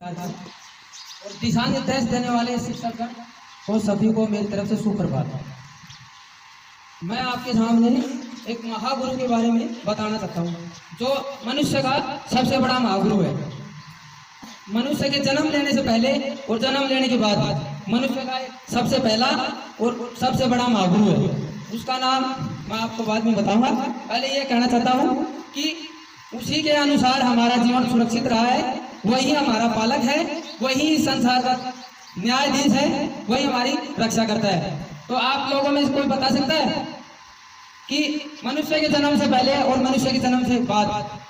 और दिशा निर्देश देने वाले शिक्षक और सभी को मेरी तरफ से सुप्रभात। मैं आपके सामने एक महागुरु के बारे में बताना चाहता हूँ, जो मनुष्य का सबसे बड़ा महागुरु है। मनुष्य के जन्म लेने से पहले और जन्म लेने के बाद मनुष्य का सबसे पहला और सबसे बड़ा महागुरु है। उसका नाम मैं आपको बाद में बताऊंगा। पहले ये कहना चाहता हूँ कि उसी के अनुसार हमारा जीवन सुरक्षित रहा है, वही हमारा पालक है, वही संसार का न्यायाधीश है, वही हमारी रक्षा करता है। तो आप लोगों में से कोई बता सकता है कि मनुष्य के जन्म से पहले और मनुष्य के जन्म से बाद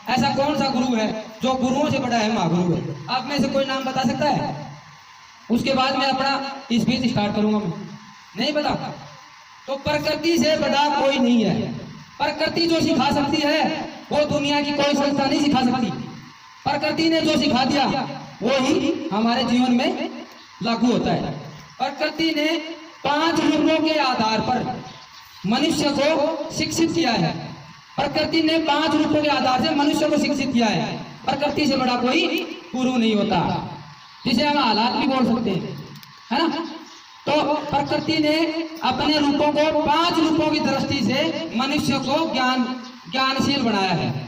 ऐसा कौन सा गुरु है जो गुरुओं से बड़ा है, महागुरु है? आप में से कोई नाम बता सकता है? उसके बाद मैं अपना स्पीच स्टार्ट करूंगा। मैं नहीं बता तो प्रकृति से बड़ा कोई नहीं है। प्रकृति जो सिखा सकती है वो दुनिया की कोई संस्था नहीं सिखा सकती। प्रकृति ने जो सिखा दिया वो ही हमारे जीवन में लागू होता है। प्रकृति ने 5 रूपों के आधार पर मनुष्य को शिक्षित किया है। प्रकृति ने 5 रूपों के आधार से मनुष्य को शिक्षित किया है। प्रकृति से बड़ा कोई गुरु नहीं होता, जिसे हम हालात भी बोल सकते हैं, है ना? तो प्रकृति ने अपने रूपों को 5 रूपों की दृष्टि से मनुष्य को ज्ञानशील बनाया है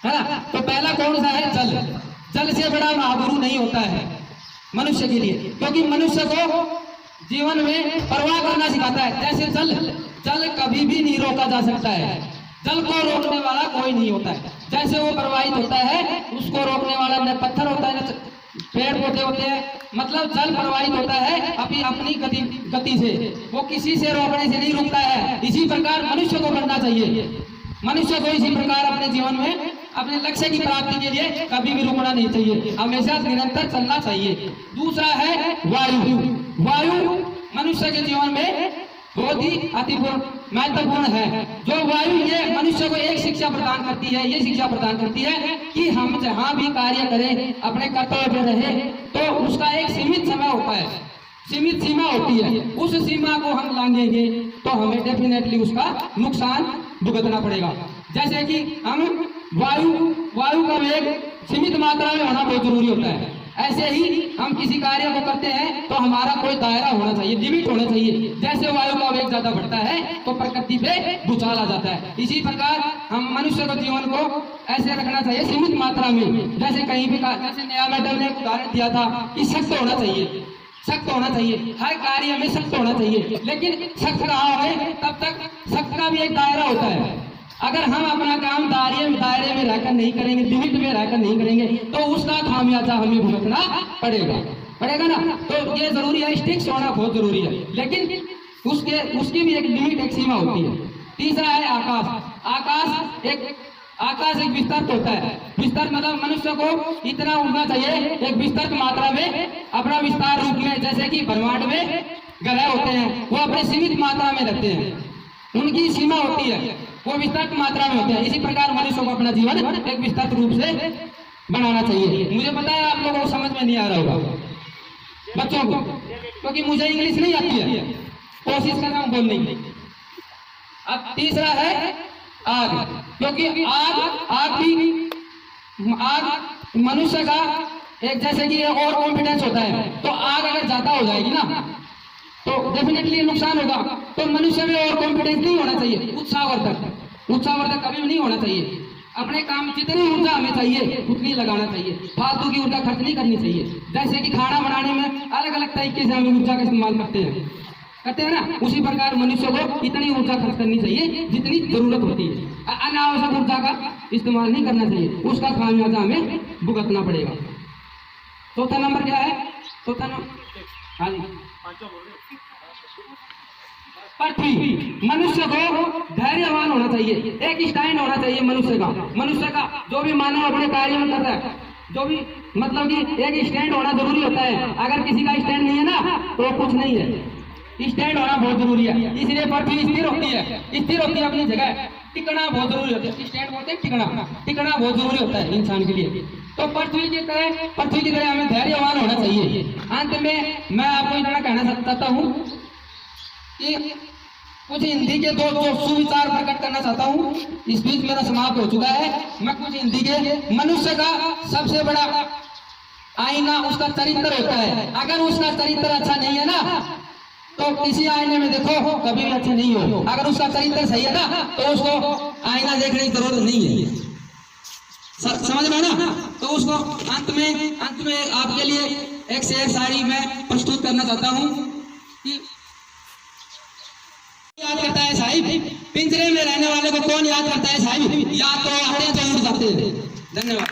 ना? तो पहला कौन सा है? जल। जल से बड़ा महागुरु नहीं होता है मनुष्य के लिए, क्योंकि मनुष्य को जीवन में परवाह करना सिखाता है। जैसे जल कभी भी नहीं रोका जा सकता है, जल को रोकने वाला कोई नहीं होता है। जैसे वो प्रवाहित होता है उसको रोकने वाला न पत्थर होता है न पेड़ पौधे होते हैं। मतलब जल प्रवाहित होता है अपनी गति से, वो किसी से रोकने से नहीं रुकता है। इसी प्रकार मनुष्य को बनना चाहिए। मनुष्य को इसी प्रकार अपने जीवन में अपने लक्ष्य की प्राप्ति के लिए कभी भी रुकना नहीं चाहिए, हमेशा निरंतर चलना चाहिए। दूसरा है वायु। वायु मनुष्य के जीवन में बहुत ही अति महत्वपूर्ण है। जो वायु ये मनुष्य को एक शिक्षा प्रदान करती है, ये शिक्षा प्रदान करती है कि हम जहाँ भी कार्य करें, अपने कर्तव्य पे रहे, तो उसका एक सीमित समय होता है, सीमित सीमा होती है। उस सीमा को हम लांघेंगे तो हमें डेफिनेटली उसका नुकसान भुगतना पड़ेगा। जैसे कि हम वायु का वेग सीमित मात्रा में होना बहुत जरूरी होता है। ऐसे ही हम किसी कार्य को करते हैं तो हमारा कोई दायरा होना चाहिए, लिमिट होना चाहिए। जैसे वायु का वेग ज्यादा बढ़ता है तो प्रकृति पे भूचाल आ जाता है। इसी प्रकार हम मनुष्य को जीवन को ऐसे रखना चाहिए सीमित मात्रा में। जैसे कहीं भी जैसे नया मैडम ने एक उदाहरण दिया था कि सख्त होना चाहिए, सख्त होना चाहिए, हर कार्य में सख्त होना चाहिए। लेकिन सख्त रहा है तब तक सख्त का भी एक दायरा होता है। अगर हम अपना काम दायरे में रहकर नहीं करेंगे, लिमिट में रहकर नहीं करेंगे, तो उसका खामियाजा हमें भुगतना पड़ेगा ना। तो ये जरूरी है, स्टिक्स होना बहुत जरूरी है, लेकिन उसकी भी एक लिमिट, एक सीमा होती है। तीसरा है आकाश। आकाश एक विस्तृत होता है। विस्तृत मतलब मनुष्य को इतना उड़ना चाहिए एक विस्तृत मात्रा में, अपना विस्तार रूप में। जैसे कि ब्रह्मांड में ग्रह होते हैं, वो अपने सीमित मात्रा में रहते हैं, उनकी सीमा होती है, वो विस्तृत मात्रा में होते हैं। इसी प्रकार मनुष्य को अपना जीवन एक विस्तृत रूप से बनाना चाहिए। मुझे पता है आप लोगों को समझ में नहीं आ रहा होगा बच्चों को, क्योंकि मुझे इंग्लिश नहीं आती है, कोशिश कर रहा हूँ बोलने की। अब तीसरा है आग, क्योंकि आग मनुष्य का एक जैसे कि और कॉन्फिडेंस होता है। तो आग अगर ज्यादा हो जाएगी ना तो डेफिनेटली नुकसान होगा। तो मनुष्य में और कॉन्फिडेंस नहीं होना चाहिए, उत्साहवर्धक कभी भी नहीं होना चाहिए। अपने काम जितनी ऊर्जा हमें चाहिए उतनी लगाना चाहिए, फालतू की ऊर्जा खर्च नहीं करनी चाहिए। जैसे कि खाना बनाने में अलग अलग तरीके से हम ऊर्जा का इस्तेमाल करते हैं ना, उसी प्रकार मनुष्य को इतनी ऊर्जा खर्च करनी चाहिए जितनी जरूरत होती है। अनावश्यक ऊर्जा का इस्तेमाल नहीं करना चाहिए, उसका खामियाजा हमें भुगतना पड़ेगा। चौथा नंबर क्या है? चौथा नंबर, हाँ जी, पृथ्वी। मनुष्य को धैर्यवान होना चाहिए, एक स्टैंड होना चाहिए मनुष्य का जो भी मानव अपने कार्य में कर रहा है, जो भी मतलब कि एक स्टैंड होना जरूरी होता है। अगर किसी का स्टैंड नहीं है ना तो कुछ नहीं है, स्टैंड होना बहुत जरूरी है। इसलिए पृथ्वी स्थिर होती है अपनी जगह, टिकना बहुत जरूरी होता है। स्टैंड बोलते हैं टिकना बहुत जरूरी होता है इंसान के लिए। तो पृथ्वी की तरह हमें धैर्यवान होना चाहिए। अंत में मैं आपको इतना कहना चाहता हूँ कि कुछ हिंदी के दो सुविचार प्रकट करना चाहता हूँ। स्पीच मेरा समाप्त हो चुका है। मैं कुछ हिंदी के मनुष्य का सबसे बड़ा आईना उसका चरित्र होता है। अगर उसका चरित्र अच्छा नहीं है ना तो किसी आईने में देखो कभी भी अच्छा नहीं हो। अगर उसका चरित्र सही है ना तो उसको आईना देखने की जरूरत नहीं है। समझ में ना? तो उसको अंत में आपके लिए एक शेर शायरी मैं प्रस्तुत करना चाहता हूँ कि याद करता है साहिब, पिंजरे में रहने वाले को कौन याद करता है साहिब? याद तो आते हैं तो उड़ जाते हैं। धन्यवाद।